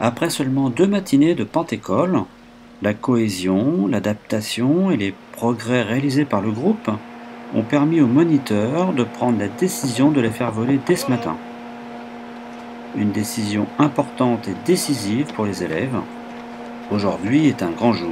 Après seulement 2 matinées de Pentécole, la cohésion, l'adaptation et les progrès réalisés par le groupe ont permis aux moniteurs de prendre la décision de les faire voler dès ce matin. Une décision importante et décisive pour les élèves. Aujourd'hui est un grand jour.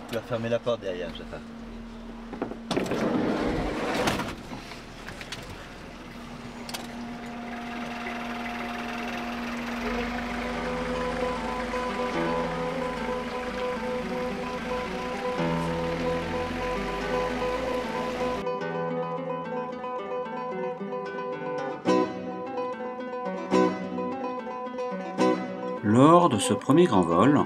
Tu vas fermer la porte derrière, Jafar. Lors de ce premier grand vol,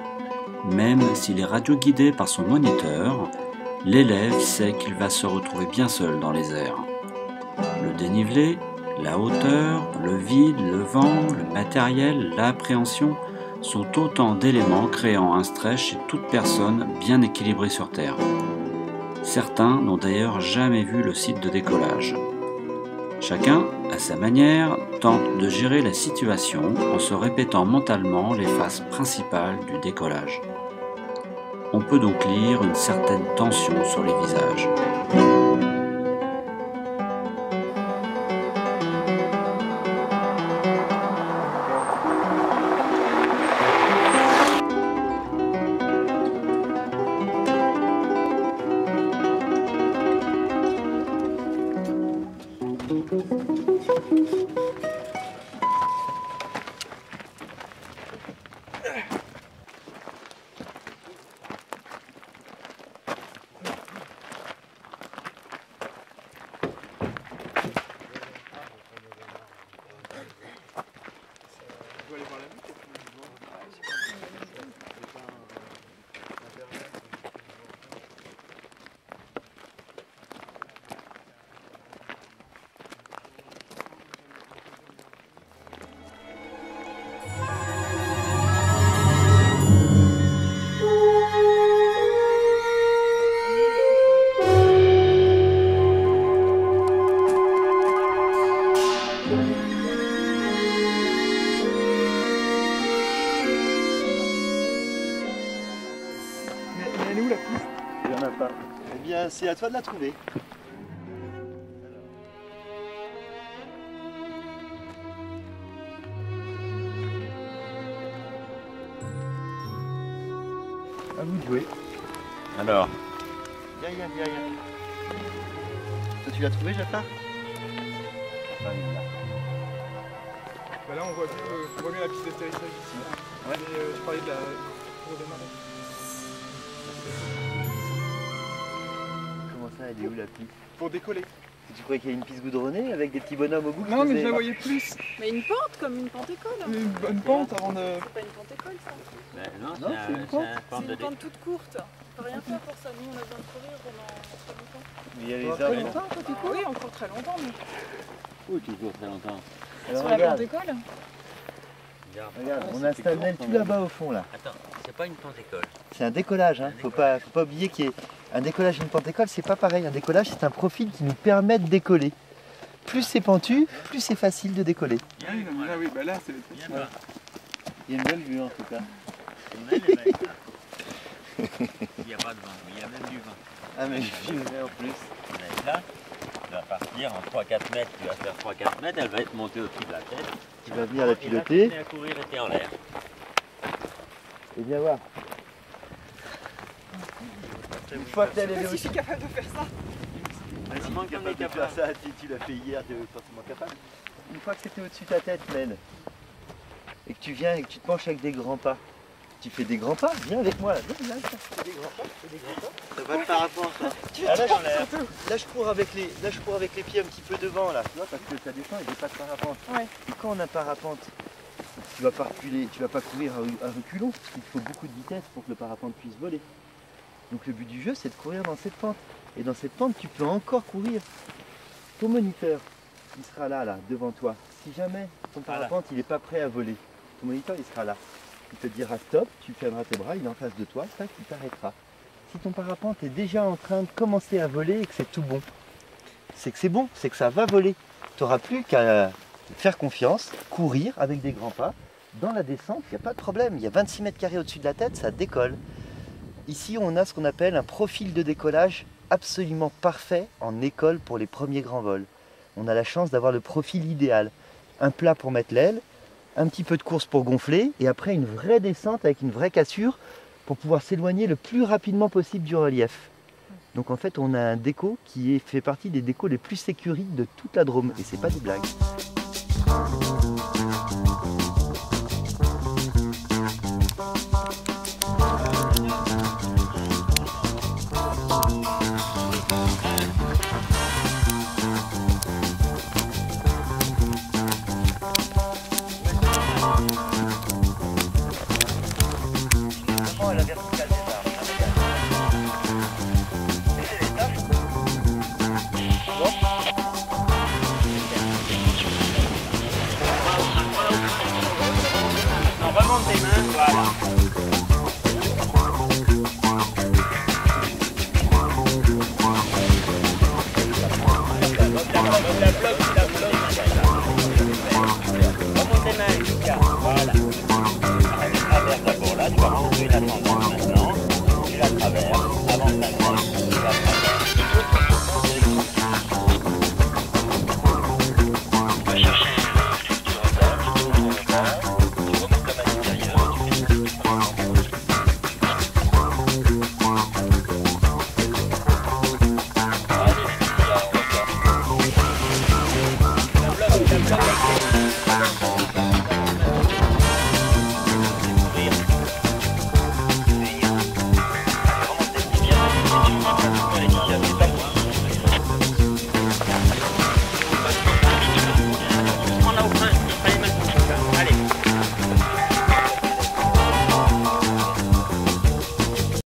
même s'il est radioguidé par son moniteur, l'élève sait qu'il va se retrouver bien seul dans les airs. Le dénivelé, la hauteur, le vide, le vent, le matériel, l'appréhension sont autant d'éléments créant un stress chez toute personne bien équilibrée sur Terre. Certains n'ont d'ailleurs jamais vu le site de décollage. Chacun, à sa manière, tente de gérer la situation en se répétant mentalement les phases principales du décollage. On peut donc lire une certaine tension sur les visages. Elle est où la piste? Il n'y en a pas. Eh bien, c'est à toi de la trouver. À vous de jouer. Alors. Viens. Toi, tu l'as trouvé, Jafar? Bah là on voit bien la piste d'atterrissage ici. Ouais. Et je parlais de la tour de marée. Comment ça, elle est où la piste? Pour décoller. Tu croyais qu'il y a une piste goudronnée avec des petits bonhommes au bout? Non mais je la voyais plus. Mais une pente comme une pente école. Hein. Une bonne pente avant de... C'est pas une pente école ça. Non, c'est une pente. C'est une pente toute courte. On peut rien faire pour ça. Nous on a besoin de courir pendant très longtemps. Mais il y a les Très arbres. longtemps quand tu cours? Oui, encore très longtemps. Mais... Où tu cours très longtemps? Sur la pente école. Regarde, on a un stade tout là-bas au fond là. Attends, c'est pas une pente école. C'est un décollage, hein. Faut pas oublier qu'il y ait un décollage et une pente école, c'est pas pareil. Un décollage, c'est un profil qui nous permet de décoller. Plus c'est pentu, plus c'est facile de décoller. Ah oui, non, mais là, oui, bah là c'est le truc. Viens pas. Il y a une belle vue en tout cas. C'est mal, les mecs, là. Il n'y a pas de vent, mais il y a même du vent. Ah mais je filmerai en plus. Tu vas être là, tu vas partir en 3-4 mètres, tu vas faire 3-4 mètres, elle va être montée au-dessus de la tête. Tu vas venir la Et piloter là, tu courir et t'es en l'air. et bien voir. Une fois que Je elle sais est pas si je aussi. suis capable de faire ça. Comment Tu es on est capable de faire capable? ça, tu l'as fait hier, tu es forcément capable. Une fois que c'était au-dessus de ta tête, Mel, et que tu viens et que tu te penches avec des grands pas, tu fais des grands pas, viens avec moi là, viens là, fais des grands pas, fais des grands pas. Ça va le parapente, ça. Ah, là, là, je cours avec les pieds un petit peu devant là, tu vois, parce que ça descend et j'ai pas de parapente. Ouais. Et quand on a parapente, tu vas pas reculer, tu vas pas courir à reculons, parce qu'il faut beaucoup de vitesse pour que le parapente puisse voler. Donc le but du jeu, c'est de courir dans cette pente. Et dans cette pente, tu peux encore courir. Ton moniteur, il sera là, devant toi. si jamais ton parapente il n'est pas prêt à voler, ton moniteur il sera là. Il te dira stop, tu fermeras tes bras, il est en face de toi, tac, il t'arrêtera. Si ton parapente est déjà en train de commencer à voler et que c'est tout bon, c'est que c'est bon, c'est que ça va voler. Tu n'auras plus qu'à faire confiance, courir avec des grands pas. Dans la descente, il n'y a pas de problème. Il y a 26 mètres carrés au-dessus de la tête, ça décolle. Ici, on a ce qu'on appelle un profil de décollage absolument parfait en école pour les premiers grands vols. On a la chance d'avoir le profil idéal. Un plat pour mettre l'aile, un petit peu de course pour gonfler, et après une vraie descente avec une vraie cassure pour pouvoir s'éloigner le plus rapidement possible du relief. Donc en fait, on a un déco qui fait partie des décos les plus sécuriques de toute la Drôme, et c'est pas des blagues. La verticale des arbres. On remonte tes mains, voilà. La bloque.